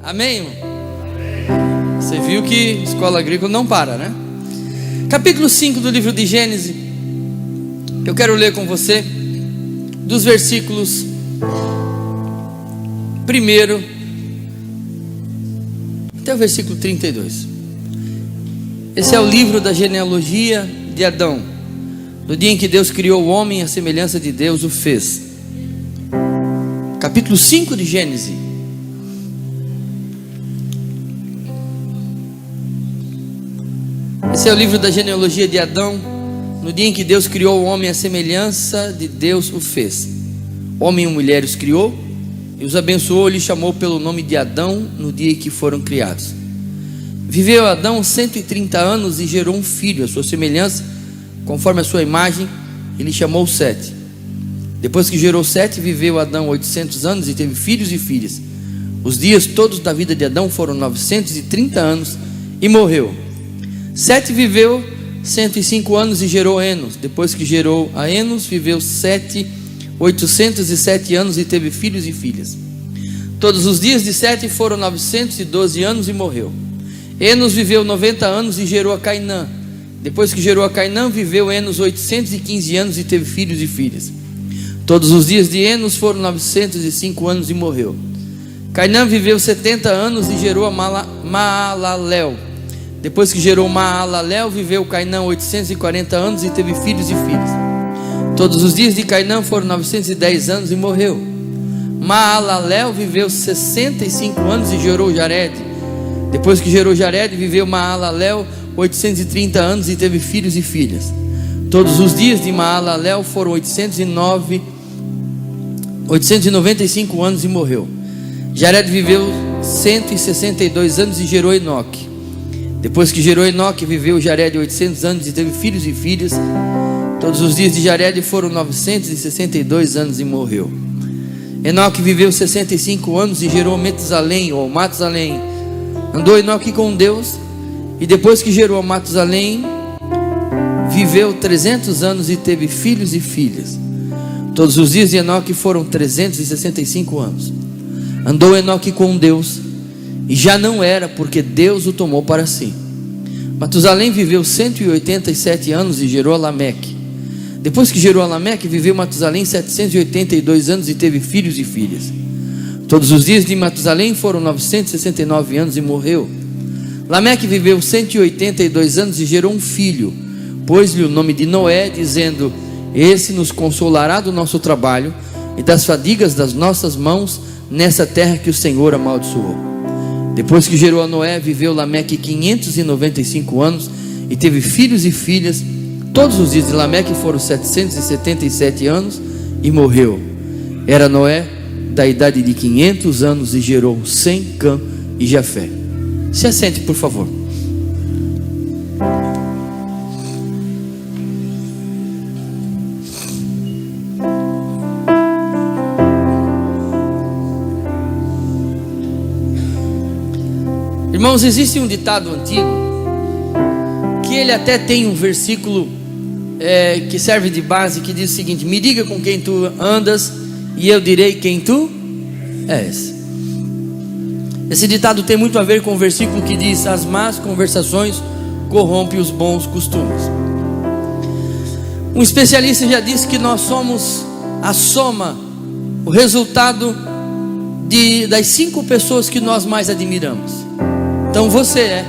Amém, irmão? Você viu que escola agrícola não para, né? Capítulo 5 do livro de Gênesis. Eu quero ler com você dos versículos 1 até o versículo 32. Esse é o livro da genealogia de Adão. No dia em que Deus criou o homem, à semelhança de Deus o fez. Capítulo 5 de Gênesis. Esse é o livro da genealogia de Adão. No dia em que Deus criou o homem, à semelhança de Deus o fez. Homem e mulher os criou e os abençoou e lhe chamou pelo nome de Adão no dia em que foram criados. Viveu Adão 130 anos e gerou um filho, à sua semelhança, conforme a sua imagem, e lhe chamou Sete. Depois que gerou Sete, viveu Adão 800 anos e teve filhos e filhas. Os dias todos da vida de Adão foram 930 anos e morreu. Sete viveu 105 anos e gerou Enos. Depois que gerou a Enos, viveu 807 anos e teve filhos e filhas. Todos os dias de Sete foram 912 anos e morreu. Enos viveu 90 anos e gerou a Cainã. Depois que gerou a Cainã, viveu Enos 815 anos e teve filhos e filhas. Todos os dias de Enos foram 905 anos e morreu. Cainã viveu 70 anos e gerou a Maalalel. Depois que gerou Maalalel, viveu Cainã 840 anos e teve filhos e filhas. Todos os dias de Cainã foram 910 anos e morreu. Maalalel viveu 65 anos e gerou Jared. Depois que gerou Jared, viveu Maalalel 830 anos e teve filhos e filhas. Todos os dias de Maalalel foram 895 anos e morreu. Jared viveu 162 anos e gerou Enoque. Depois que gerou Enoque, viveu Jared 800 anos e teve filhos e filhas. Todos os dias de Jared foram 962 anos e morreu. Enoque viveu 65 anos e gerou Metusalém ou Matusalém. Andou Enoque com Deus, e depois que gerou Matusalém, viveu 300 anos e teve filhos e filhas. Todos os dias de Enoque foram 365 anos. Andou Enoque com Deus, e já não era, porque Deus o tomou para si. Matusalém viveu 187 anos e gerou Lameque. Depois que gerou Lameque, viveu Matusalém 782 anos e teve filhos e filhas. Todos os dias de Matusalém foram 969 anos e morreu. Lameque viveu 182 anos e gerou um filho. Pôs-lhe o nome de Noé, dizendo: esse nos consolará do nosso trabalho e das fadigas das nossas mãos nessa terra que o Senhor amaldiçoou. Depois que gerou a Noé, viveu Lameque 595 anos e teve filhos e filhas. Todos os dias de Lameque foram 777 anos e morreu. Era Noé da idade de 500 anos e gerou Sem, Cã e Jafé. Se assente, por favor. Irmãos, existe um ditado antigo que ele até tem um versículo que serve de base, que diz o seguinte: me diga com quem tu andas e eu direi quem tu és. Esse ditado tem muito a ver com o versículo que diz: as más conversações corrompem os bons costumes. Um especialista já disse que nós somos a soma, o resultado das 5 pessoas que nós mais admiramos. Então você é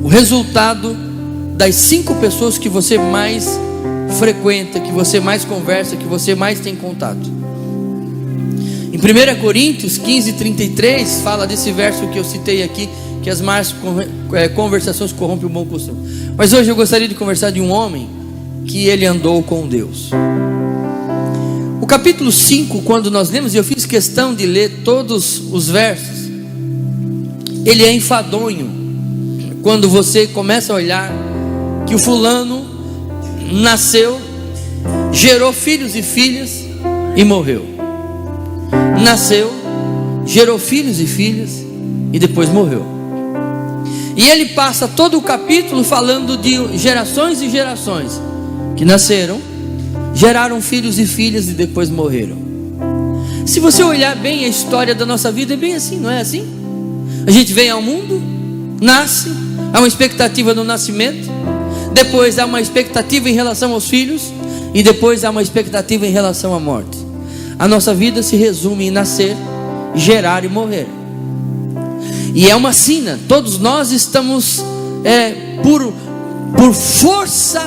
o resultado das 5 pessoas que você mais frequenta, que você mais conversa, que você mais tem contato. Em 1 Coríntios 15:33 fala desse verso que eu citei aqui, que as más conversações corrompem o bom costume. Mas hoje eu gostaria de conversar de um homem que ele andou com Deus. O capítulo 5, quando nós lemos, e eu fiz questão de ler todos os versos, ele é enfadonho quando você começa a olhar que o fulano nasceu, gerou filhos e filhas e morreu. Nasceu, gerou filhos e filhas e depois morreu. E ele passa todo o capítulo falando de gerações e gerações que nasceram, geraram filhos e filhas e depois morreram. Se você olhar bem a história da nossa vida, é bem assim, não é assim? A gente vem ao mundo, nasce, há uma expectativa no nascimento, depois há uma expectativa em relação aos filhos, e depois há uma expectativa em relação à morte. A nossa vida se resume em nascer, gerar e morrer. E é uma sina, todos nós estamos por força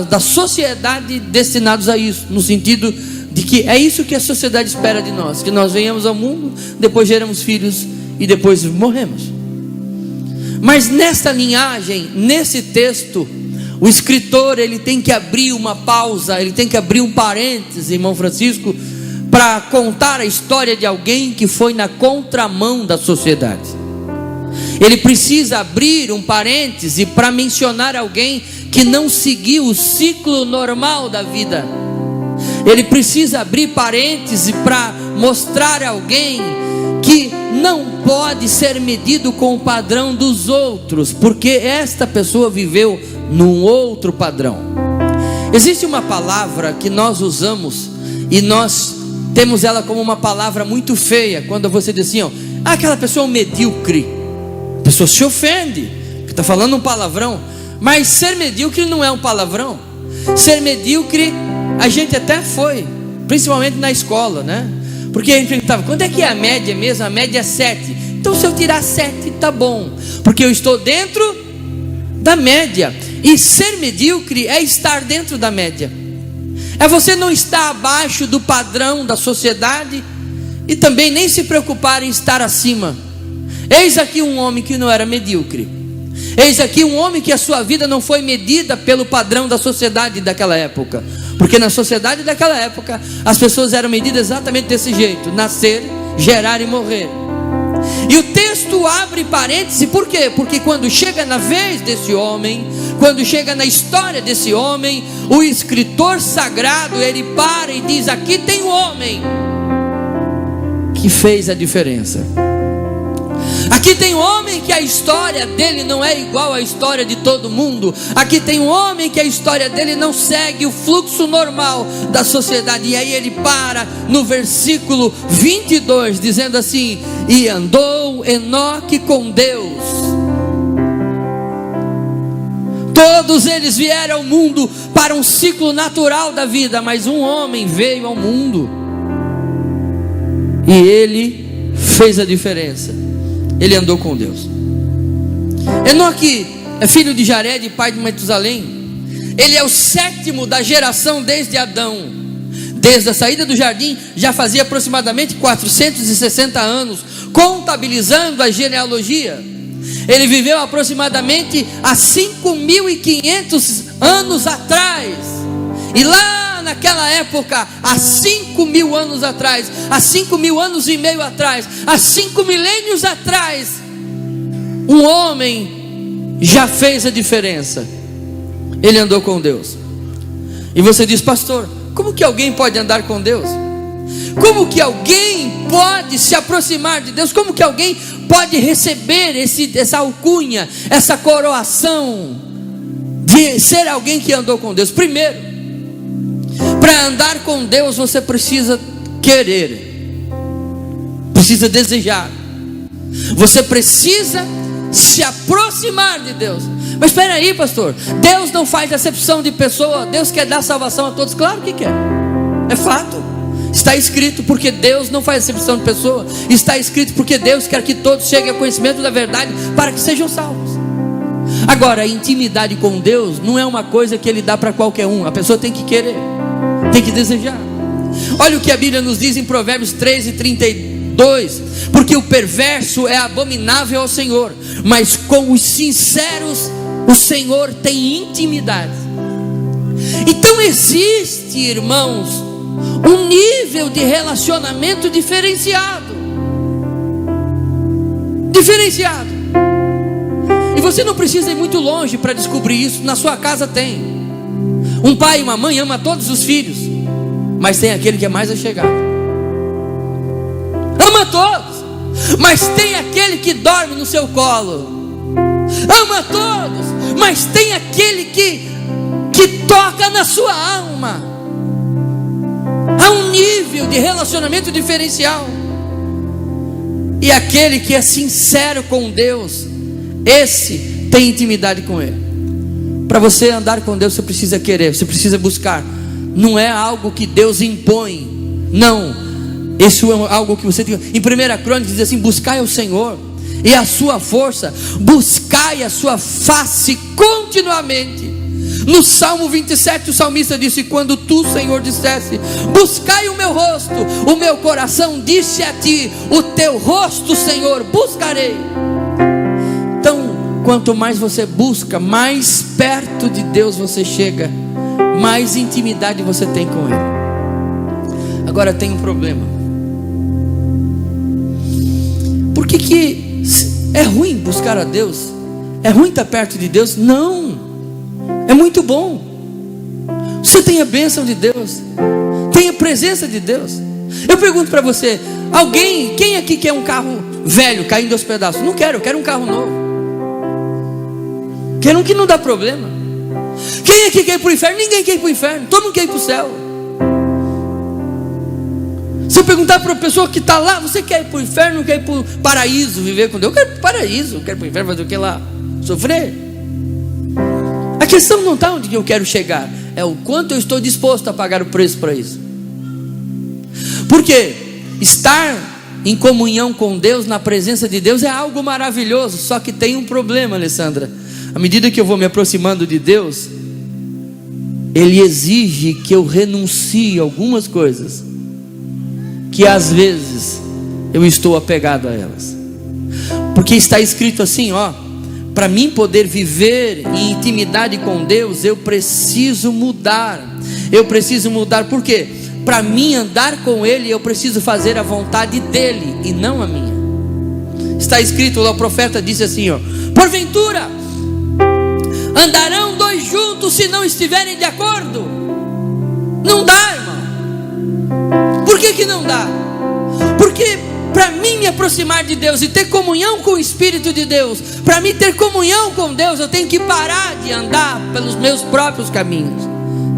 da sociedade destinados a isso, no sentido de que é isso que a sociedade espera de nós, que nós venhamos ao mundo, depois geramos filhos e depois morremos. Mas nesta linhagem, nesse texto, o escritor ele tem que abrir uma pausa, ele tem que abrir um parêntese, irmão Francisco, para contar a história de alguém que foi na contramão da sociedade. Ele precisa abrir um parêntese para mencionar alguém que não seguiu o ciclo normal da vida. Ele precisa abrir parêntese para mostrar alguém que não pode ser medido com o padrão dos outros, porque esta pessoa viveu num outro padrão. Existe uma palavra que nós usamos e nós temos ela como uma palavra muito feia, quando você diz assim, aquela pessoa é um medíocre. A pessoa se ofende, porque está falando um palavrão. Mas ser medíocre não é um palavrão. Ser medíocre, a gente até foi, principalmente na escola, né? Porque a gente perguntava, quando é que é a média mesmo? A média é 7. Então se eu tirar 7, tá bom, porque eu estou dentro da média. E ser medíocre é estar dentro da média. É você não estar abaixo do padrão da sociedade e também nem se preocupar em estar acima. Eis aqui um homem que não era medíocre. Eis aqui um homem que a sua vida não foi medida pelo padrão da sociedade daquela época. Porque na sociedade daquela época as pessoas eram medidas exatamente desse jeito: nascer, gerar e morrer. E o texto abre parêntese, por quê? Porque quando chega na vez desse homem, quando chega na história desse homem, o escritor sagrado, ele para e diz, aqui tem um homem que fez a diferença. Aqui tem um homem que a história dele não é igual à história de todo mundo. Aqui tem um homem que a história dele não segue o fluxo normal da sociedade. E aí ele para no versículo 22, dizendo assim: e andou Enoque com Deus. Todos eles vieram ao mundo para um ciclo natural da vida, mas um homem veio ao mundo e ele fez a diferença. Ele andou com Deus. Enoque é filho de Jared, pai de Matusalém. Ele é o 7º da geração desde Adão. Desde a saída do jardim já fazia aproximadamente 460 anos, contabilizando a genealogia. Ele viveu aproximadamente há 5.500 anos atrás. E lá naquela época, há 5.000 anos atrás, há 5.000 anos e meio atrás, há 5 milênios atrás, um homem já fez a diferença. Ele andou com Deus. E você diz, pastor, como que alguém pode andar com Deus? Como que alguém pode se aproximar de Deus? Como que alguém pode receber essa alcunha, essa coroação de ser alguém que andou com Deus? Primeiro, para andar com Deus você precisa querer, precisa desejar, você precisa se aproximar de Deus. Mas espera aí, pastor, Deus não faz acepção de pessoa, Deus quer dar salvação a todos. Claro que quer, é fato, está escrito, porque Deus não faz acepção de pessoa, está escrito porque Deus quer que todos cheguem ao conhecimento da verdade para que sejam salvos. Agora, a intimidade com Deus não é uma coisa que Ele dá para qualquer um, a pessoa tem que querer, tem que desejar. Olha o que a Bíblia nos diz em Provérbios 13:32: porque o perverso é abominável ao Senhor, mas com os sinceros o Senhor tem intimidade. Então existe, irmãos, um nível de relacionamento diferenciado. E você não precisa ir muito longe para descobrir isso. Na sua casa tem um pai e uma mãe, ama todos os filhos, mas tem aquele que é mais achegado. Ama todos, mas tem aquele que dorme no seu colo. Ama todos, mas tem aquele que toca na sua alma. Há um nível de relacionamento diferencial. E aquele que é sincero com Deus, esse tem intimidade com Ele. Para você andar com Deus, você precisa querer, você precisa buscar. Não é algo que Deus impõe. Não, isso é algo que você tem. Em 1 Crônicas diz assim: buscai o Senhor e a sua força, buscai a sua face continuamente. No Salmo 27 o salmista disse: quando tu, Senhor, dissesse, buscai o meu rosto, o meu coração disse a ti, o teu rosto, Senhor, buscarei. Então, quanto mais você busca, mais perto de Deus você chega, mais intimidade você tem com Ele. Agora tem um problema. Por que é ruim buscar a Deus? É ruim estar perto de Deus? Não, é muito bom. Você tem a bênção de Deus, tem a presença de Deus. Eu pergunto para você: quem aqui quer um carro velho caindo aos pedaços? Não quero, eu quero um carro novo. Quero um que não dá problema. Quem aqui quer ir para o inferno? Ninguém quer ir para o inferno, todo mundo quer ir para o céu. Se eu perguntar para uma pessoa que está lá: você quer ir para o inferno ou quer ir para o paraíso, viver com Deus? Eu quero ir para o paraíso, eu quero ir para o inferno, fazer o que lá? Sofrer? A questão não está onde eu quero chegar, é o quanto eu estou disposto a pagar o preço para isso. Porque estar em comunhão com Deus, na presença de Deus, é algo maravilhoso. Só que tem um problema, Alessandra. À medida que eu vou me aproximando de Deus, Ele exige que eu renuncie a algumas coisas que às vezes eu estou apegado a elas. Porque está escrito assim, ó: para mim poder viver em intimidade com Deus, eu preciso mudar. Eu preciso mudar, por quê? Para mim andar com Ele, eu preciso fazer a vontade dEle e não a minha. Está escrito, o profeta disse assim, ó: porventura andarão dois juntos se não estiverem de acordo? Não dá, irmão. Por que não dá? Porque para mim me aproximar de Deus e ter comunhão com o Espírito de Deus, para mim ter comunhão com Deus, eu tenho que parar de andar pelos meus próprios caminhos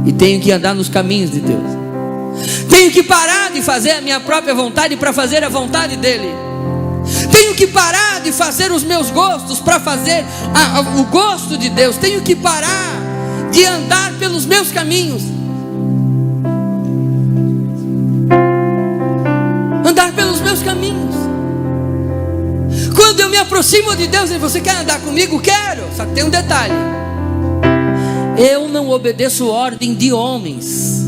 e tenho que andar nos caminhos de Deus. Tenho que parar de fazer a minha própria vontade para fazer a vontade dEle. Tenho que parar de fazer os meus gostos para fazer o gosto de Deus. Tenho que parar de andar pelos meus caminhos, andar pelos meus caminhos. Quando eu me aproximo de Deus, você quer andar comigo? Quero. Só que tem um detalhe: eu não obedeço ordem de homens.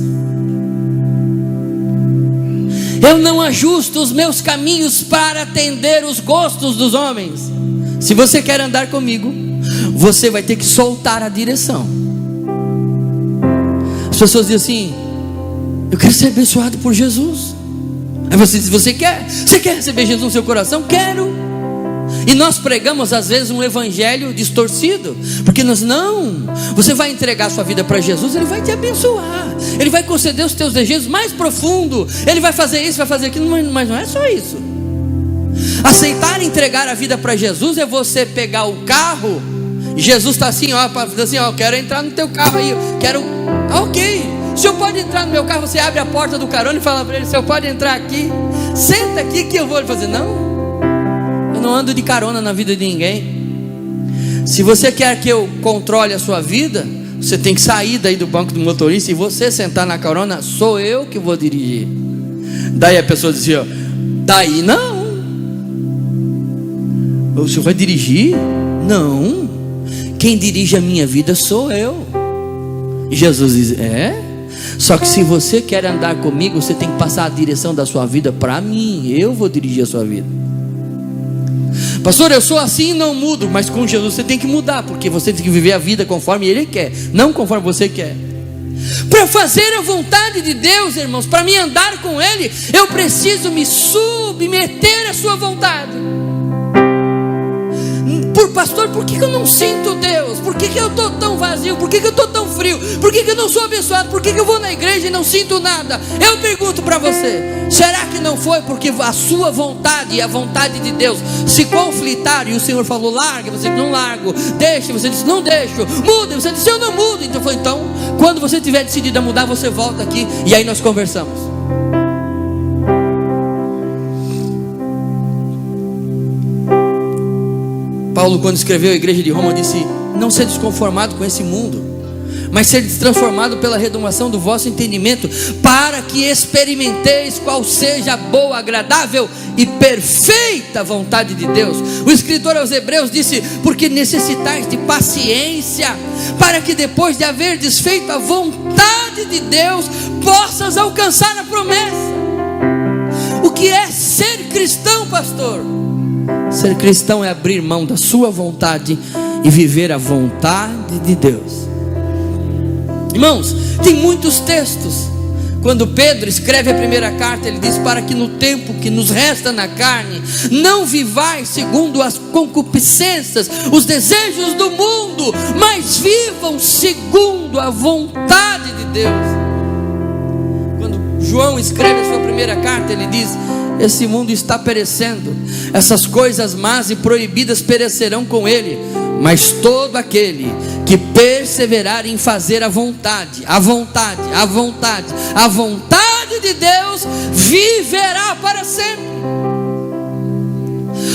Eu não ajusto os meus caminhos para atender os gostos dos homens. Se você quer andar comigo, você vai ter que soltar a direção. As pessoas dizem assim: eu quero ser abençoado por Jesus. Aí você diz: você quer receber Jesus no seu coração? Quero. E nós pregamos às vezes um evangelho distorcido, porque você vai entregar sua vida para Jesus, Ele vai te abençoar, Ele vai conceder os teus desejos mais profundos, Ele vai fazer isso, vai fazer aquilo, mas não é só isso. Aceitar entregar a vida para Jesus é você pegar o carro, e Jesus está assim, ó, eu quero entrar no teu carro aí, ok, o senhor pode entrar no meu carro. Você abre a porta do carona e fala para ele: o senhor pode entrar aqui, senta aqui que eu vou. Ele fazer: não, eu não ando de carona na vida de ninguém. Se você quer que eu controle a sua vida, você tem que sair daí do banco do motorista e você sentar na carona. Sou eu que vou dirigir. Daí a pessoa dizia: daí não, o senhor vai dirigir? Não, quem dirige a minha vida sou eu. E Jesus diz: só que se você quer andar comigo, você tem que passar a direção da sua vida para mim. Eu vou dirigir a sua vida. Pastor, eu sou assim e não mudo. Mas com Jesus você tem que mudar, porque você tem que viver a vida conforme Ele quer, não conforme você quer. Para fazer a vontade de Deus, irmãos, para mim andar com Ele, eu preciso me submeter à sua vontade. Pastor, por que eu não sinto Deus? Por que eu estou tão vazio? Por que eu estou tão frio? Por que eu não sou abençoado? Por que eu vou na igreja e não sinto nada? Eu pergunto para você: será que não foi porque a sua vontade e a vontade de Deus se conflitaram e o Senhor falou: larga, você disse: não largo. Deixa, você disse: não deixo. Muda, você disse: eu não mudo. Então quando você tiver decidido a mudar, você volta aqui e aí nós conversamos. Paulo, quando escreveu a igreja de Roma, disse: não ser desconformado com esse mundo, mas ser transformado pela renovação do vosso entendimento, para que experimenteis qual seja a boa, agradável e perfeita vontade de Deus. O escritor aos Hebreus disse: porque necessitais de paciência, para que depois de haver desfeito a vontade de Deus, possas alcançar a promessa. O que é ser cristão, pastor? Ser cristão é abrir mão da sua vontade e viver a vontade de Deus. Irmãos, tem muitos textos. Quando Pedro escreve a primeira carta, ele diz: para que no tempo que nos resta na carne, não vivais segundo as concupiscências, os desejos do mundo, mas vivam segundo a vontade de Deus. Quando João escreve a sua primeira carta, ele diz: esse mundo está perecendo, essas coisas más e proibidas perecerão com ele, mas todo aquele que perseverar em fazer a vontade de Deus, viverá para sempre.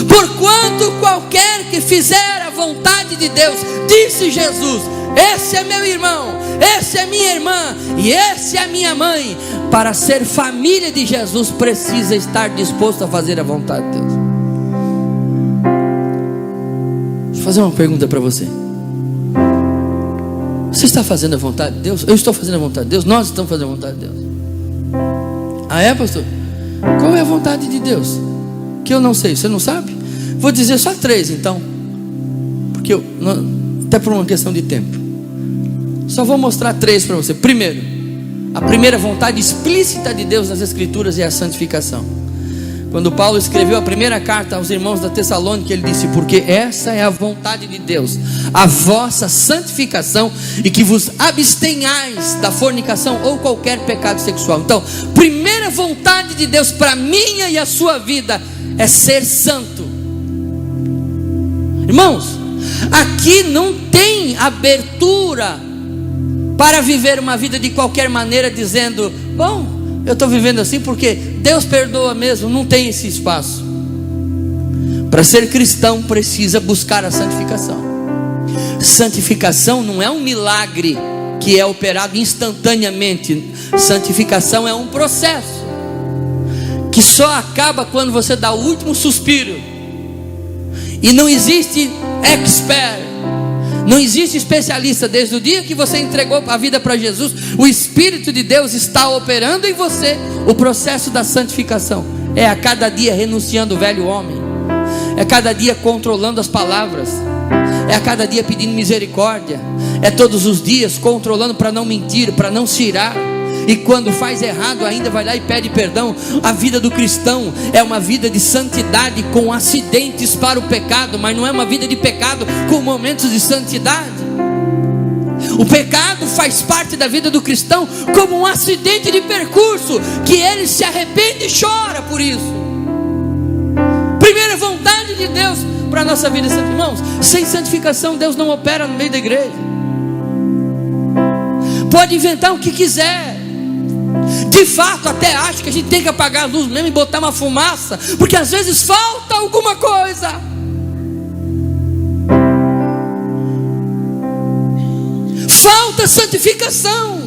Porquanto qualquer que fizer a vontade de Deus, disse Jesus, esse é meu irmão, esse é minha irmã e esse é a minha mãe. Para ser família de Jesus, precisa estar disposto a fazer a vontade de Deus. Deixa eu fazer uma pergunta para você. Você está fazendo a vontade de Deus? Eu estou fazendo a vontade de Deus? Nós estamos fazendo a vontade de Deus. Ah, é, pastor? Qual é a vontade de Deus? Que eu não sei, você não sabe? Vou dizer só 3 então, porque até por uma questão de tempo, só vou mostrar 3 para você. Primeiro, a primeira vontade explícita de Deus nas Escrituras é a santificação. Quando Paulo escreveu a primeira carta aos irmãos da Tessalônica, ele disse: porque essa é a vontade de Deus, a vossa santificação, e que vos abstenhais da fornicação ou qualquer pecado sexual. Então, primeira vontade de Deus para a minha e a sua vida é ser santo. Irmãos, aqui não tem abertura para viver uma vida de qualquer maneira, dizendo: bom, eu estou vivendo assim porque Deus perdoa mesmo. Não tem esse espaço. Para ser cristão precisa buscar a santificação. Santificação não é um milagre que é operado instantaneamente. Santificação é um processo que só acaba quando você dá o último suspiro. E não existe expert, não existe especialista. Desde o dia que você entregou a vida para Jesus, o Espírito de Deus está operando em você o processo da santificação. É a cada dia renunciando o velho homem, é cada dia controlando as palavras, é a cada dia pedindo misericórdia, é todos os dias controlando para não mentir, para não se irar. E quando faz errado ainda vai lá e pede perdão. A vida do cristão é uma vida de santidade com acidentes para o pecado, mas não é uma vida de pecado com momentos de santidade. O pecado faz parte da vida do cristão como um acidente de percurso, que ele se arrepende e chora por isso. Primeira vontade de Deus para a nossa vida, irmãos. Sem santificação Deus não opera no meio da igreja. Pode inventar o que quiser. De fato, até acho que a gente tem que apagar a luz mesmo e botar uma fumaça, porque às vezes falta alguma coisa. Falta santificação.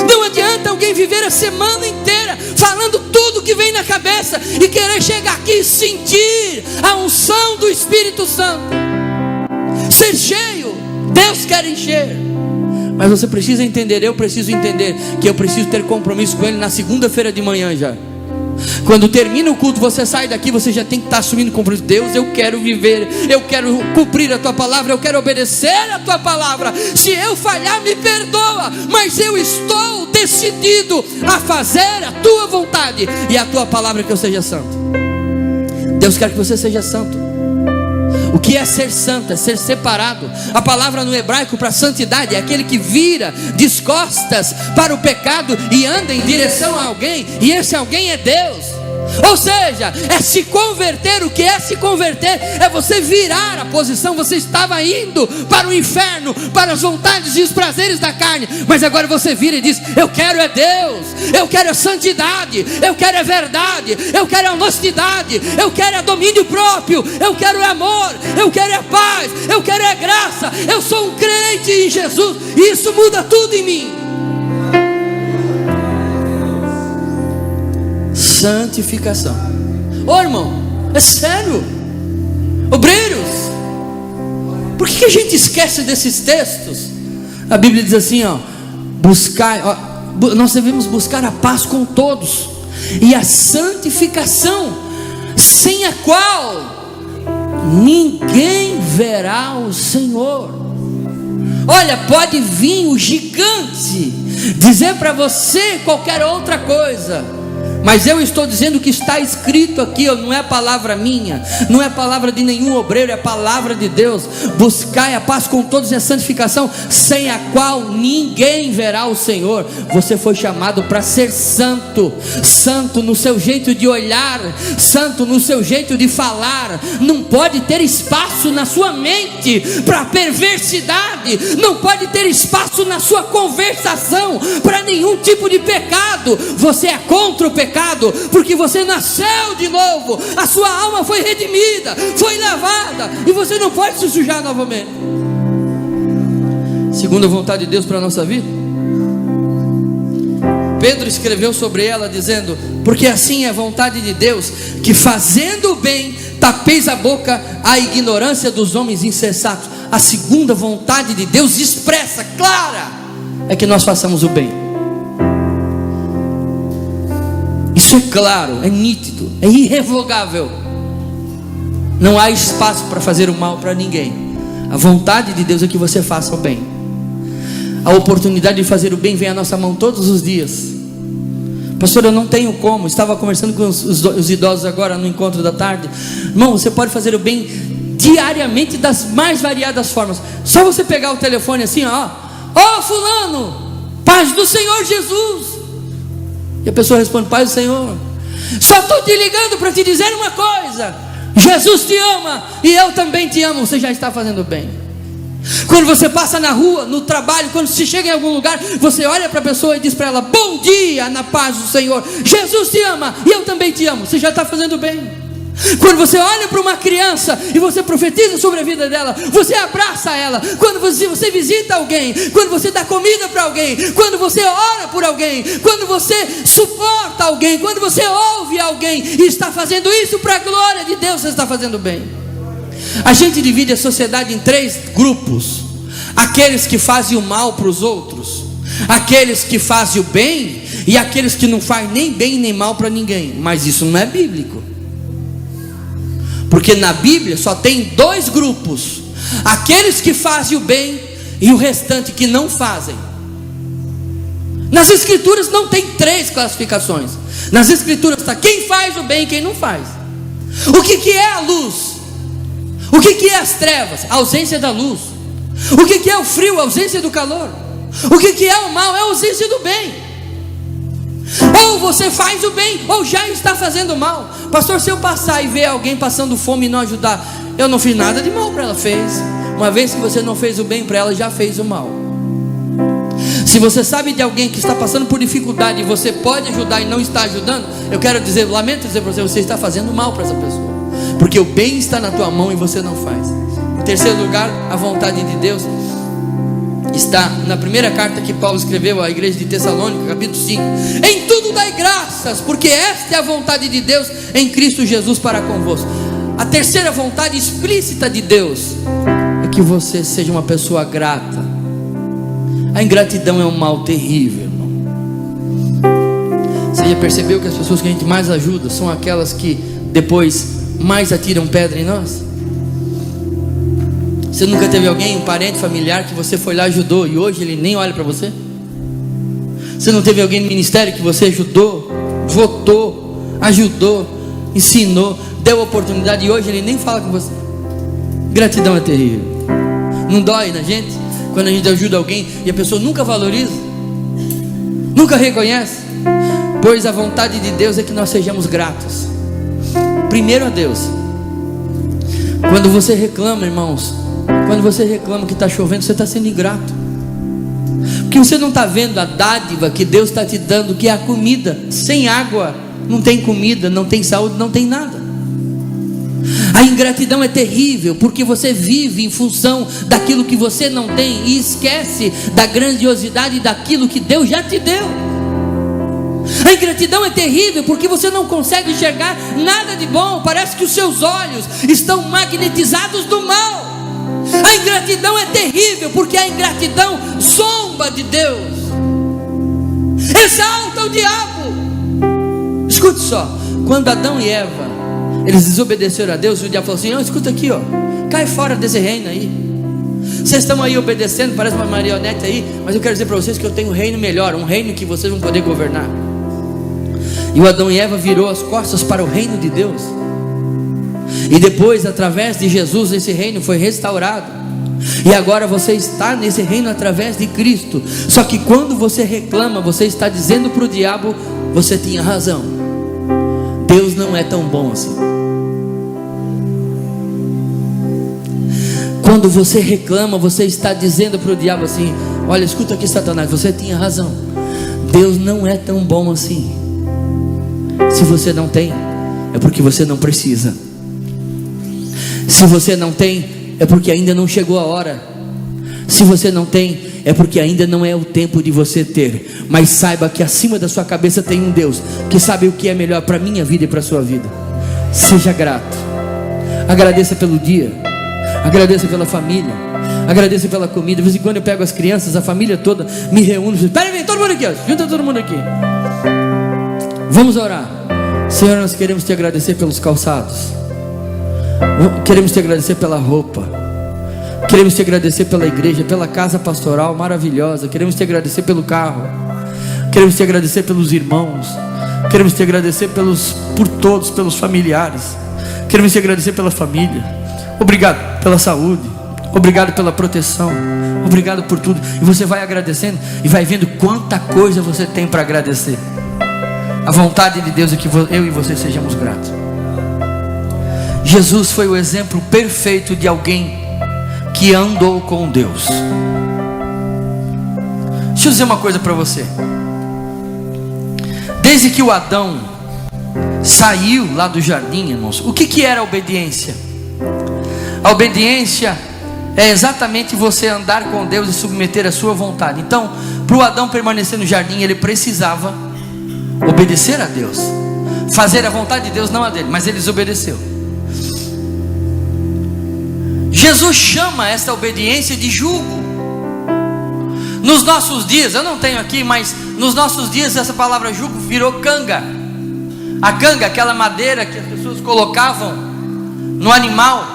Não adianta alguém viver a semana inteira falando tudo que vem na cabeça e querer chegar aqui e sentir a unção do Espírito Santo, ser cheio. Deus quer encher. Mas você precisa entender, eu preciso entender que eu preciso ter compromisso com Ele na segunda-feira de manhã já. Quando termina o culto, você sai daqui, você já tem que estar assumindo compromisso. Deus, eu quero viver, eu quero cumprir a Tua palavra, eu quero obedecer a Tua palavra. Se eu falhar, me perdoa, mas eu estou decidido a fazer a Tua vontade e a Tua palavra, que eu seja santo. Deus quer que você seja santo. O que é ser santo? É ser separado. A palavra no hebraico para santidade é aquele que vira de costas para o pecado e anda em direção a alguém, e esse alguém é Deus. Ou seja, é se converter. O que é se converter? É você virar a posição. Você estava indo para o inferno, para as vontades e os prazeres da carne, mas agora você vira e diz: eu quero é Deus, eu quero é santidade, eu quero é verdade, eu quero é honestidade, eu quero é domínio próprio, eu quero é amor, eu quero é paz, eu quero é graça. Eu sou um crente em Jesus e isso muda tudo em mim. Santificação. Ô irmão, é sério. Obreiros, por que a gente esquece desses textos? A Bíblia diz assim, nós devemos buscar a paz com todos e a santificação, sem a qual ninguém verá o Senhor. Olha, pode vir o gigante dizer para você qualquer outra coisa, mas eu estou dizendo o que está escrito aqui, não é palavra minha, não é palavra de nenhum obreiro, é palavra de Deus. Buscai a paz com todos e a santificação, sem a qual ninguém verá o Senhor. Você foi chamado para ser santo, santo no seu jeito de olhar, santo no seu jeito de falar. Não pode ter espaço na sua mente para perversidade, não pode ter espaço na sua conversação para nenhum tipo de pecado. Você é contra o pecado, porque você nasceu de novo, a sua alma foi redimida, foi lavada, e você não pode se sujar novamente. Segundo a vontade de Deus para a nossa vida, Pedro escreveu sobre ela dizendo: porque assim é a vontade de Deus, que fazendo o bem tapeis a boca à ignorância dos homens insensatos. A segunda vontade de Deus expressa, clara, é que nós façamos o bem. Isso é claro, é nítido, é irrevogável. Não há espaço para fazer o mal para ninguém. A vontade de Deus é que você faça o bem. A oportunidade de fazer o bem vem à nossa mão todos os dias. Pastor, eu não tenho como. Estava conversando com os idosos agora no encontro da tarde. Irmão, você pode fazer o bem diariamente das mais variadas formas. Só você pegar o telefone assim, ó fulano, paz do Senhor Jesus. E a pessoa responde: paz do Senhor, só estou te ligando para te dizer uma coisa: Jesus te ama e eu também te amo. Você já está fazendo bem. Quando você passa na rua, no trabalho, quando você chega em algum lugar, você olha para a pessoa e diz para ela: bom dia, na paz do Senhor, Jesus te ama e eu também te amo. Você já está fazendo bem. Quando você olha para uma criança e você profetiza sobre a vida dela, você abraça ela. Quando você visita alguém, quando você dá comida para alguém, quando você ora por alguém, quando você suporta alguém, quando você ouve alguém e está fazendo isso para a glória de Deus, você está fazendo bem. A gente divide a sociedade em 3 grupos: aqueles que fazem o mal para os outros, aqueles que fazem o bem e aqueles que não fazem nem bem nem mal para ninguém. Mas isso não é bíblico, porque na Bíblia só tem 2 grupos: aqueles que fazem o bem e o restante que não fazem. Nas Escrituras não tem 3 classificações. Nas Escrituras está quem faz o bem e quem não faz. O que é a luz? O que é as trevas? A ausência da luz. O que é o frio? A ausência do calor. O que é o mal? É a ausência do bem. Ou você faz o bem, ou já está fazendo mal. Pastor, se eu passar e ver alguém passando fome e não ajudar, eu não fiz nada de mal para ela. Fez. Uma vez que você não fez o bem para ela, já fez o mal. Se você sabe de alguém que está passando por dificuldade e você pode ajudar e não está ajudando, eu quero dizer, lamento dizer para você, você está fazendo mal para essa pessoa, porque o bem está na tua mão e você não faz. Em terceiro lugar, a vontade de Deus está na primeira carta que Paulo escreveu à igreja de Tessalônica, capítulo 5: em tudo dai graças, porque esta é a vontade de Deus em Cristo Jesus para convosco. A terceira vontade explícita de Deus é que você seja uma pessoa grata. A ingratidão é um mal terrível, irmão. Você já percebeu que as pessoas que a gente mais ajuda são aquelas que depois mais atiram pedra em nós? Você nunca teve alguém, um parente, familiar, que você foi lá e ajudou e hoje ele nem olha para você? Você não teve alguém no ministério que você ajudou, votou, ajudou, ensinou, deu oportunidade e hoje ele nem fala com você? Gratidão é terrível. Não dói na gente quando a gente ajuda alguém e a pessoa nunca valoriza, nunca reconhece? pois a vontade de Deus é que nós sejamos gratos. Primeiro a Deus. Quando você reclama, irmãos, quando você reclama que está chovendo, você está sendo ingrato, porque você não está vendo a dádiva que Deus está te dando, que é a comida. Sem água não tem comida, não tem saúde, não tem nada. A ingratidão é terrível, porque você vive em função daquilo que você não tem e esquece da grandiosidade daquilo que Deus já te deu. A ingratidão é terrível, porque você não consegue enxergar nada de bom, parece que os seus olhos estão magnetizados do mal. A ingratidão é terrível, porque a ingratidão zomba de Deus, exalta o diabo. Escute só, quando Adão e Eva, eles desobedeceram a Deus, o diabo falou assim: escuta aqui, cai fora desse reino aí. Vocês estão aí obedecendo, parece uma marionete aí, mas eu quero dizer para vocês que eu tenho um reino melhor, um reino que vocês vão poder governar. E o Adão e Eva virou as costas para o reino de Deus. E depois, através de Jesus, esse reino foi restaurado. E agora você está nesse reino através de Cristo. Só que quando você reclama, você está dizendo para o diabo: você tinha razão, Deus não é tão bom assim. Quando você reclama, você está dizendo para o diabo assim: olha, escuta aqui, Satanás, você tinha razão, Deus não é tão bom assim. Se você não tem, é porque você não precisa. Se você não tem, é porque ainda não chegou a hora. Se você não tem, é porque ainda não é o tempo de você ter. Mas saiba que acima da sua cabeça tem um Deus que sabe o que é melhor para a minha vida e para a sua vida. Seja grato. Agradeça pelo dia, agradeça pela família, agradeça pela comida. De vez em quando eu pego as crianças, a família toda, me reúno. Espera aí, todo mundo aqui, junta todo mundo aqui. Vamos orar. Senhor, nós queremos te agradecer pelos calçados, queremos te agradecer pela roupa, queremos te agradecer pela igreja, pela casa pastoral maravilhosa, queremos te agradecer pelo carro, queremos te agradecer pelos irmãos, queremos te agradecer por todos, pelos familiares, queremos te agradecer pela família. Obrigado pela saúde, obrigado pela proteção, obrigado por tudo. E você vai agradecendo e vai vendo quanta coisa você tem para agradecer. A vontade de Deus é que eu e você sejamos gratos. Jesus foi o exemplo perfeito de alguém que andou com Deus. Deixa eu dizer uma coisa para você. Desde que o Adão saiu lá do jardim, irmãos, o que era a obediência? A obediência é exatamente você andar com Deus e submeter a sua vontade. Então, para o Adão permanecer no jardim, ele precisava obedecer a Deus, fazer a vontade de Deus, não a dele, mas ele desobedeceu. Jesus chama essa obediência de jugo. Nos nossos dias, eu não tenho aqui, mas nos nossos dias essa palavra jugo virou canga. A canga, aquela madeira que as pessoas colocavam no animal.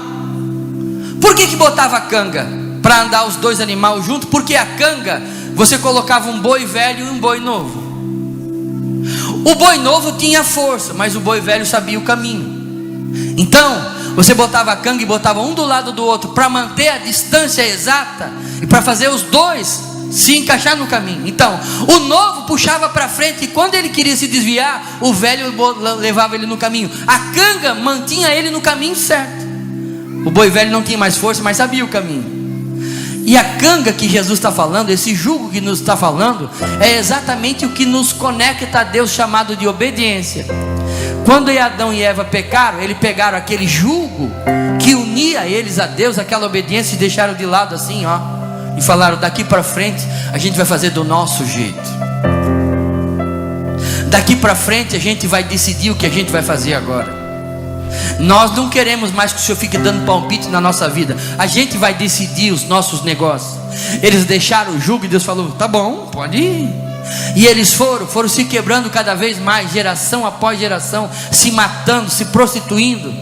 Por que botava a canga? Para andar os dois animais juntos. Porque a canga, você colocava um boi velho e um boi novo. O boi novo tinha força, mas o boi velho sabia o caminho. Então você botava a canga e botava um do lado do outro, para manter a distância exata e para fazer os dois se encaixar no caminho. Então o novo puxava para frente, e quando ele queria se desviar, o velho levava ele no caminho. A canga mantinha ele no caminho certo. O boi velho não tinha mais força, mas sabia o caminho. E a canga que Jesus está falando, esse jugo que nos está falando, é exatamente o que nos conecta a Deus, chamado de obediência. Quando Adão e Eva pecaram, eles pegaram aquele jugo que unia eles a Deus, aquela obediência, e deixaram de lado assim, e falaram: daqui para frente a gente vai fazer do nosso jeito. Daqui para frente a gente vai decidir o que a gente vai fazer agora. Nós não queremos mais que o Senhor fique dando palpite na nossa vida. A gente vai decidir os nossos negócios. Eles deixaram o jugo e Deus falou: tá bom, pode ir. E eles foram se quebrando cada vez mais, geração após geração, se matando, se prostituindo.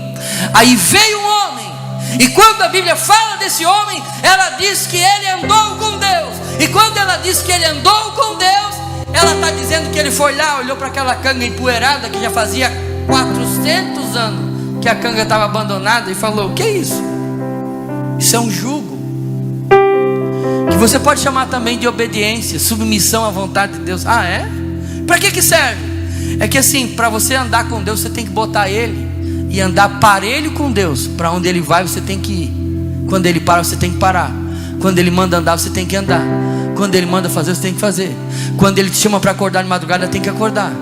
Aí veio um homem, e quando a Bíblia fala desse homem, ela diz que ele andou com Deus. E quando ela diz que ele andou com Deus, ela está dizendo que ele foi lá, olhou para aquela canga empoeirada que já fazia 400 anos que a canga estava abandonada, e falou: o que é isso? Isso é um jugo, que você pode chamar também de obediência, submissão à vontade de Deus. Ah, é? Para que serve? É que assim, para você andar com Deus, você tem que botar Ele e andar parelho com Deus. Para onde Ele vai, você tem que ir. Quando Ele para, você tem que parar. Quando Ele manda andar, você tem que andar. Quando Ele manda fazer, você tem que fazer. Quando Ele te chama para acordar de madrugada, tem que acordar.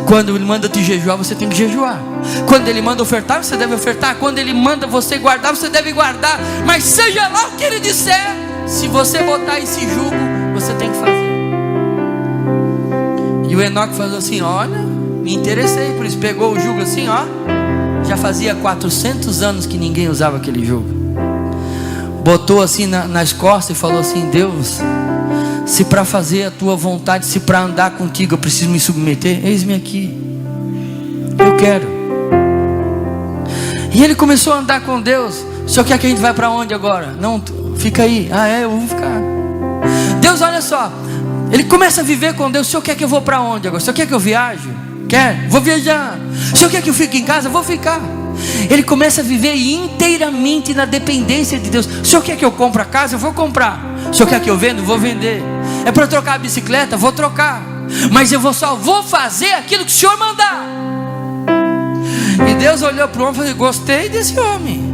Quando Ele manda te jejuar, você tem que jejuar. Quando Ele manda ofertar, você deve ofertar. Quando Ele manda você guardar, você deve guardar. Mas seja lá o que Ele disser, se você botar esse jugo, você tem que fazer. E o Enoque falou assim: olha, me interessei. Por isso pegou o jugo assim, ó. Já fazia 400 anos que ninguém usava aquele jugo. Botou assim nas costas e falou assim: Deus, se para fazer a tua vontade, se para andar contigo eu preciso me submeter, eis-me aqui, eu quero. E ele começou a andar com Deus. O senhor quer que a gente vá para onde agora? Não, fica aí. Ah, é, eu vou ficar. Deus, olha só, ele começa a viver com Deus. O senhor quer que eu vou para onde agora? O senhor quer que eu viaje? Quer? Vou viajar. O senhor quer que eu fique em casa? Vou ficar. Ele começa a viver inteiramente na dependência de Deus. O senhor quer que eu compre a casa? Eu vou comprar. O senhor quer que eu venda? Vou vender. É para trocar a bicicleta? Vou trocar. Mas eu só vou fazer aquilo que o senhor mandar. E Deus olhou para o homem e falou: gostei desse homem,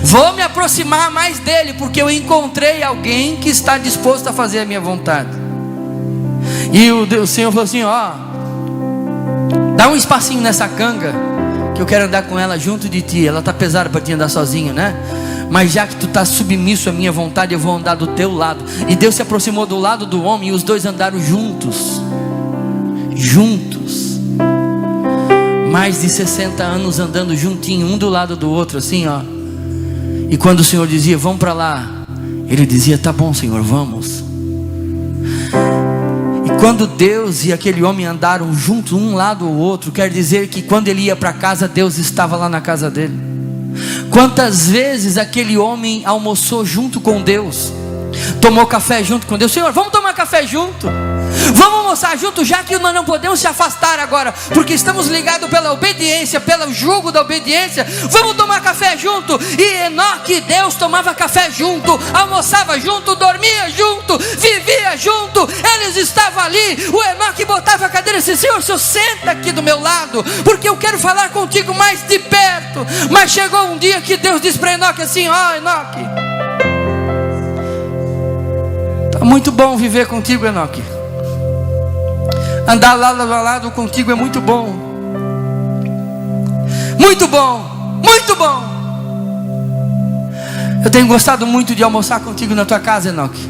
vou me aproximar mais dele, porque eu encontrei alguém que está disposto a fazer a minha vontade. E o Senhor falou assim: ó, dá um espacinho nessa canga, que eu quero andar com ela junto de ti. Ela está pesada para te andar sozinho, né? Mas já que tu está submisso à minha vontade, eu vou andar do teu lado. E Deus se aproximou do lado do homem, e os dois andaram juntos. Mais de 60 anos andando juntinho, um do lado do outro, assim, ó. E quando o Senhor dizia: vamos para lá, ele dizia: tá bom, Senhor, vamos. E quando Deus e aquele homem andaram juntos, um lado ao outro, quer dizer que quando ele ia para casa, Deus estava lá na casa dele. Quantas vezes aquele homem almoçou junto com Deus, tomou café junto com Deus? Senhor, vamos tomar café junto, vamos almoçar junto, já que nós não podemos se afastar agora, porque estamos ligados pela obediência, pelo jugo da obediência. Vamos tomar café junto. E Enoque e Deus tomava café junto, almoçava junto, dormia junto, vivia junto. Eles estavam ali. O Enoque botava a cadeira e disse: Senhor, o senhor senta aqui do meu lado, porque eu quero falar contigo mais de perto. Mas chegou um dia que Deus disse para Enoque assim: ó, Enoque, tá muito bom viver contigo, Enoque. Andar lado a lado contigo é muito bom. Muito bom, muito bom. Eu tenho gostado muito de almoçar contigo na tua casa, Enoque.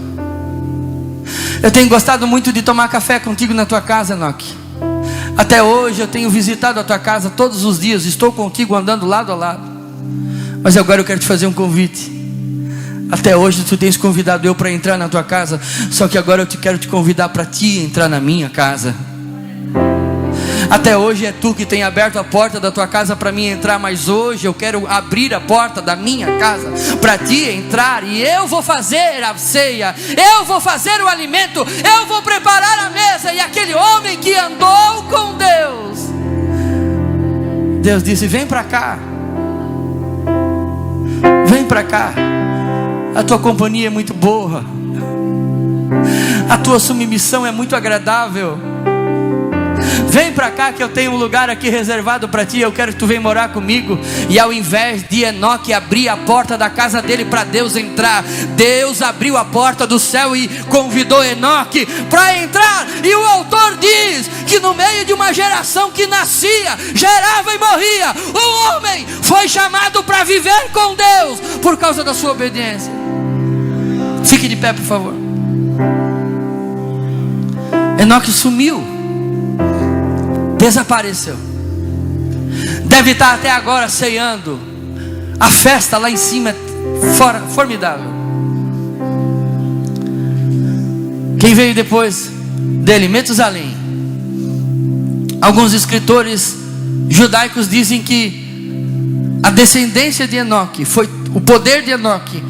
Eu tenho gostado muito de tomar café contigo na tua casa, Enoque. Até hoje eu tenho visitado a tua casa todos os dias. Estou contigo andando lado a lado. Mas agora eu quero te fazer um convite. Até hoje tu tens convidado eu para entrar na tua casa, só que agora eu quero te convidar para ti entrar na minha casa. Até hoje é tu que tem aberto a porta da tua casa para mim entrar, mas hoje eu quero abrir a porta da minha casa para ti entrar. E eu vou fazer a ceia, eu vou fazer o alimento, eu vou preparar a mesa. E aquele homem que andou com Deus, Deus disse: vem para cá, vem para cá. A tua companhia é muito boa, a tua submissão é muito agradável. Vem para cá que eu tenho um lugar aqui reservado para ti. Eu quero que tu venha morar comigo. E ao invés de Enoque abrir a porta da casa dele para Deus entrar, Deus abriu a porta do céu e convidou Enoque para entrar. E o autor diz que no meio de uma geração que nascia, gerava e morria, o homem foi chamado para viver com Deus por causa da sua obediência. Fique de pé, por favor. Enoque sumiu, desapareceu. Deve estar até agora ceando. A festa lá em cima é formidável. Quem veio depois dele? Metusalém. Alguns escritores judaicos dizem que a descendência de Enoque foi, o poder de Enoque,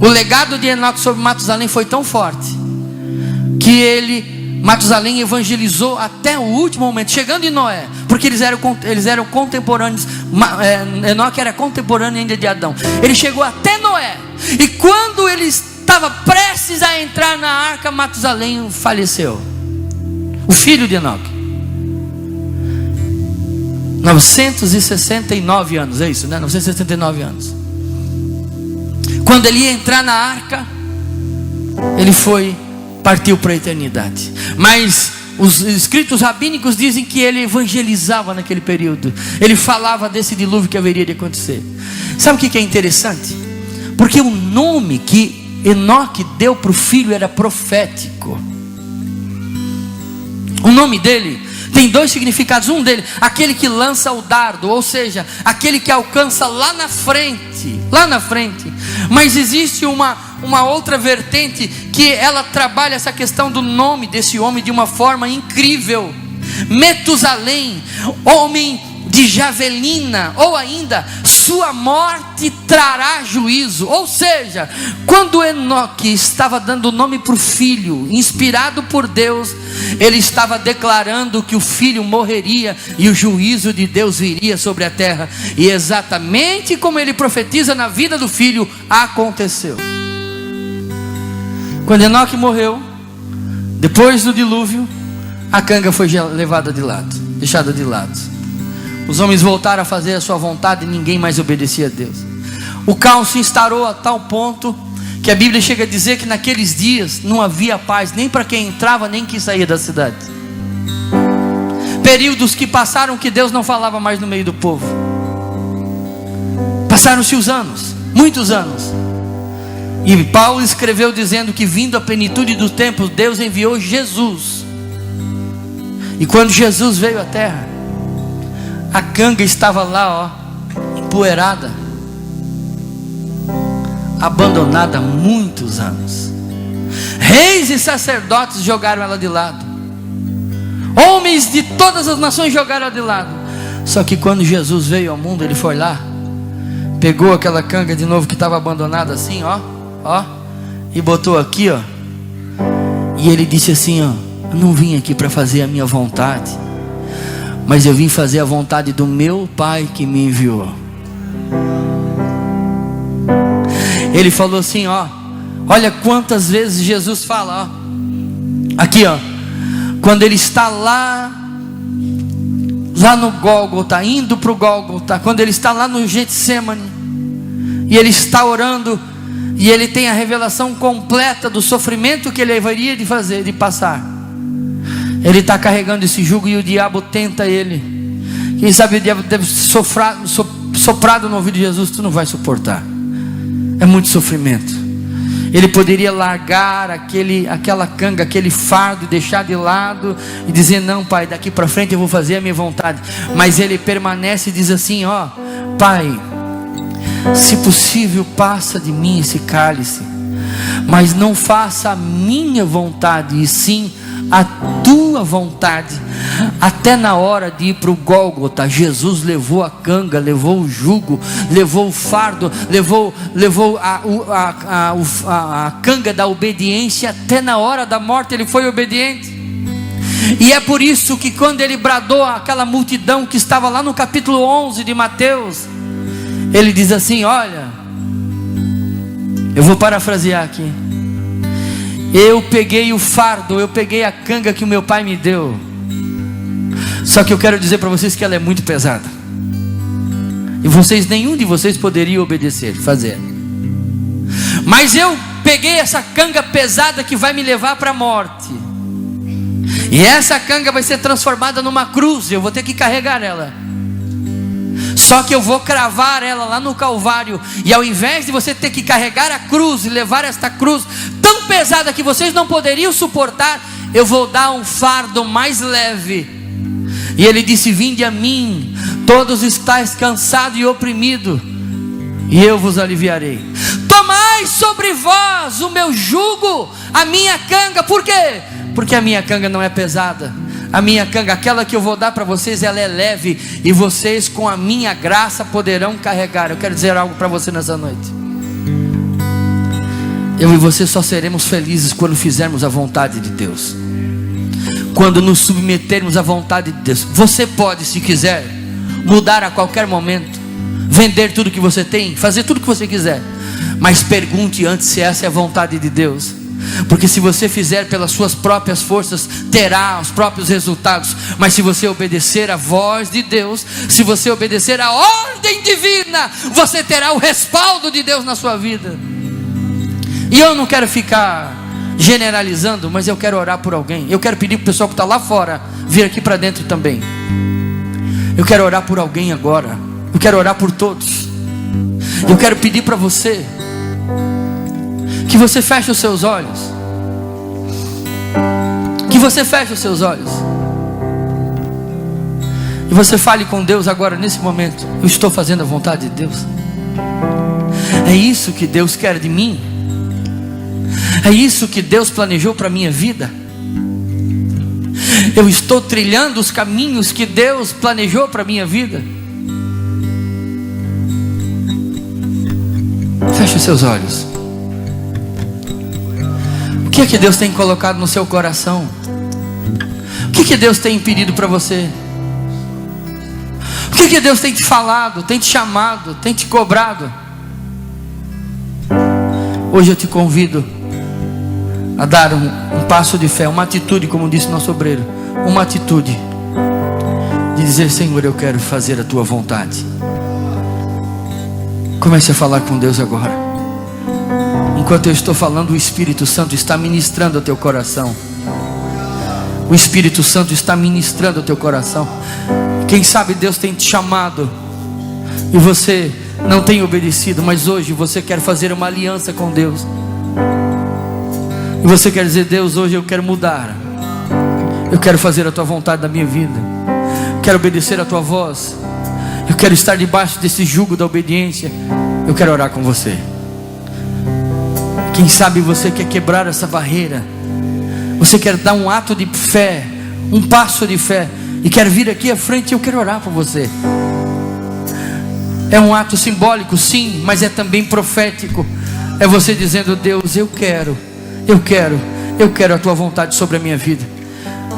o legado de Enoque sobre Matusalém foi tão forte que Matusalém evangelizou até o último momento, chegando em Noé, porque eles eram contemporâneos. Enoque era contemporâneo ainda de Adão. Ele chegou até Noé, e quando ele estava prestes a entrar na arca, Matusalém faleceu, o filho de Enoque. 969 anos, é isso, né? 969 anos. Quando ele ia entrar na arca, ele partiu para a eternidade. Mas os escritos rabínicos dizem que ele evangelizava naquele período. Ele falava desse dilúvio que haveria de acontecer. Sabe o que é interessante? Porque o nome que Enoque deu para o filho era profético. O nome dele tem dois significados. Um dele, aquele que lança o dardo, ou seja, aquele que alcança lá na frente. Mas existe uma outra vertente que ela trabalha essa questão do nome desse homem de uma forma incrível. Metusalém, homem de javelina, ou ainda, sua morte trará juízo. Ou seja, quando Enoque estava dando o nome para o filho, inspirado por Deus, ele estava declarando que o filho morreria e o juízo de Deus viria sobre a terra. E exatamente como ele profetiza na vida do filho, aconteceu. Quando Enoque morreu, depois do dilúvio, a canga foi levada de lado, deixada de lado. Os homens voltaram a fazer a sua vontade e ninguém mais obedecia a Deus. O caos se instaurou a tal ponto que a Bíblia chega a dizer que naqueles dias não havia paz nem para quem entrava nem quem saía da cidade. Períodos que passaram que Deus não falava mais no meio do povo. Passaram-se os anos, muitos anos. E Paulo escreveu dizendo que, vindo a plenitude dos tempos, Deus enviou Jesus. E quando Jesus veio à terra, a canga estava lá, empoeirada, abandonada há muitos anos. Reis e sacerdotes jogaram ela de lado. Homens de todas as nações jogaram ela de lado. Só que quando Jesus veio ao mundo, ele foi lá, pegou aquela canga de novo que estava abandonada assim, e botou aqui, e ele disse assim, eu não vim aqui para fazer a minha vontade, mas eu vim fazer a vontade do meu Pai que me enviou. Ele falou assim, olha quantas vezes Jesus fala, aqui, quando ele está lá no Gólgota, indo para o Gólgota, quando ele está lá no Getsemane, e ele está orando, e ele tem a revelação completa do sofrimento que ele haveria de passar. Ele está carregando esse jugo e o diabo tenta ele. Quem sabe o diabo deve soprado no ouvido de Jesus, tu não vai suportar, é muito sofrimento. Ele poderia largar aquela canga, aquele fardo, deixar de lado e dizer, não Pai, daqui para frente eu vou fazer a minha vontade. Mas ele permanece e diz assim, Pai, se possível passa de mim esse cálice, mas não faça a minha vontade, e sim a tua vontade. Até na hora de ir para o Gólgota, Jesus levou a canga, levou o jugo, levou o fardo, levou a canga da obediência. Até na hora da morte ele foi obediente. E é por isso que quando ele bradou àquela multidão que estava lá no capítulo 11 de Mateus, ele diz assim, olha, eu vou parafrasear aqui, eu peguei o fardo, eu peguei a canga que o meu pai me deu, só que eu quero dizer para vocês que ela é muito pesada, e nenhum de vocês poderia obedecer, fazer, mas eu peguei essa canga pesada que vai me levar para a morte, e essa canga vai ser transformada numa cruz, eu vou ter que carregar ela. Só que eu vou cravar ela lá no Calvário, e ao invés de você ter que carregar a cruz e levar esta cruz tão pesada que vocês não poderiam suportar, eu vou dar um fardo mais leve. E ele disse, vinde a mim, todos estáis cansados e oprimidos, e eu vos aliviarei. Tomai sobre vós o meu jugo, a minha canga. Por quê? Porque a minha canga não é pesada. A minha canga, aquela que eu vou dar para vocês, ela é leve, e vocês com a minha graça poderão carregar. Eu quero dizer algo para você nessa noite. Eu e você só seremos felizes quando fizermos a vontade de Deus, quando nos submetermos à vontade de Deus. Você pode, se quiser, mudar a qualquer momento, vender tudo que você tem, fazer tudo que você quiser, mas pergunte antes se essa é a vontade de Deus. Porque se você fizer pelas suas próprias forças, terá os próprios resultados. Mas se você obedecer à voz de Deus, se você obedecer à ordem divina, você terá o respaldo de Deus na sua vida. E eu não quero ficar generalizando, mas eu quero orar por alguém. Eu quero pedir para o pessoal que está lá fora vir aqui para dentro também. Eu quero orar por alguém agora. Eu quero orar por todos. Eu quero pedir para você que você feche os seus olhos. Que você feche os seus olhos. E você fale com Deus agora, nesse momento. Eu estou fazendo a vontade de Deus. É isso que Deus quer de mim. É isso que Deus planejou para a minha vida. Eu estou trilhando os caminhos que Deus planejou para a minha vida. Feche os seus olhos. O que é que Deus tem colocado no seu coração? O que é que Deus tem pedido para você? O que é que Deus tem te falado, tem te chamado, tem te cobrado? Hoje eu te convido a dar um passo de fé, uma atitude, como disse nosso obreiro, uma atitude de dizer: Senhor, eu quero fazer a tua vontade. Comece a falar com Deus agora. Enquanto eu estou falando, o Espírito Santo está ministrando ao teu coração. O Espírito Santo está ministrando ao teu coração. Quem sabe Deus tem te chamado e você não tem obedecido, mas hoje você quer fazer uma aliança com Deus. E você quer dizer: Deus, hoje eu quero mudar. Eu quero fazer a tua vontade na minha vida. Quero obedecer a tua voz. Eu quero estar debaixo desse jugo da obediência. Eu quero orar com você. Quem sabe você quer quebrar essa barreira. Você quer dar um ato de fé, um passo de fé, e quer vir aqui à frente. Eu quero orar por você. É um ato simbólico, sim, mas é também profético. É você dizendo: Deus, eu quero a tua vontade sobre a minha vida.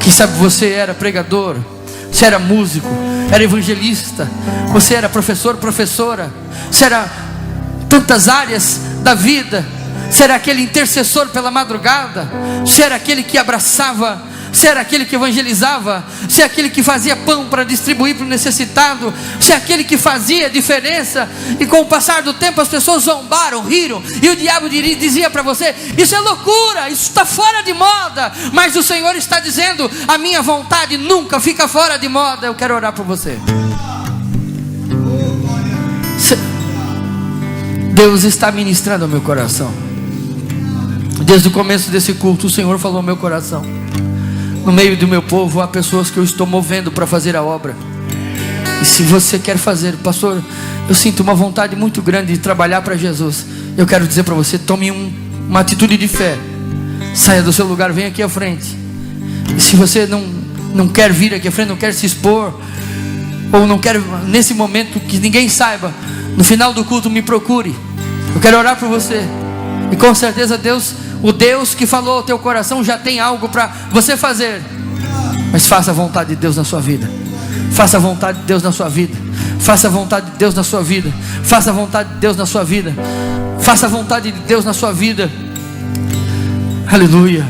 Quem sabe você era pregador, você era músico, era evangelista, você era professor, professora, você era tantas áreas da vida, você era aquele intercessor pela madrugada, você era aquele que abraçava, você era aquele que evangelizava, você é aquele que fazia pão para distribuir para o necessitado, você é aquele que fazia diferença. E com o passar do tempo as pessoas zombaram, riram, e o diabo dizia para você: isso é loucura, isso está fora de moda. Mas o Senhor está dizendo: a minha vontade nunca fica fora de moda. Eu quero orar por você. Deus está ministrando ao meu coração. Desde o começo desse culto o Senhor falou ao meu coração: no meio do meu povo há pessoas que eu estou movendo para fazer a obra. E se você quer fazer: pastor, eu sinto uma vontade muito grande de trabalhar para Jesus. Eu quero dizer para você: tome uma atitude de fé. Saia do seu lugar, venha aqui à frente. E se você não quer vir aqui à frente, não quer se expor, ou não quer nesse momento que ninguém saiba, no final do culto me procure. Eu quero orar por você. E com certeza Deus, o Deus que falou ao teu coração, já tem algo para você fazer. Mas faça a vontade de Deus na sua vida. Faça a vontade de Deus na sua vida. Faça a vontade de Deus na sua vida. Faça a vontade de Deus na sua vida. Faça a vontade de Deus na sua vida. Aleluia.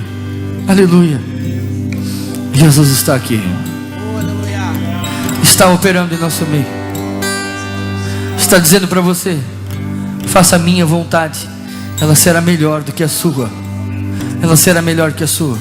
Aleluia. Jesus está aqui. Está operando em nosso meio. Está dizendo para você: faça a minha vontade. Ela será melhor do que a sua. Ela será melhor que a sua.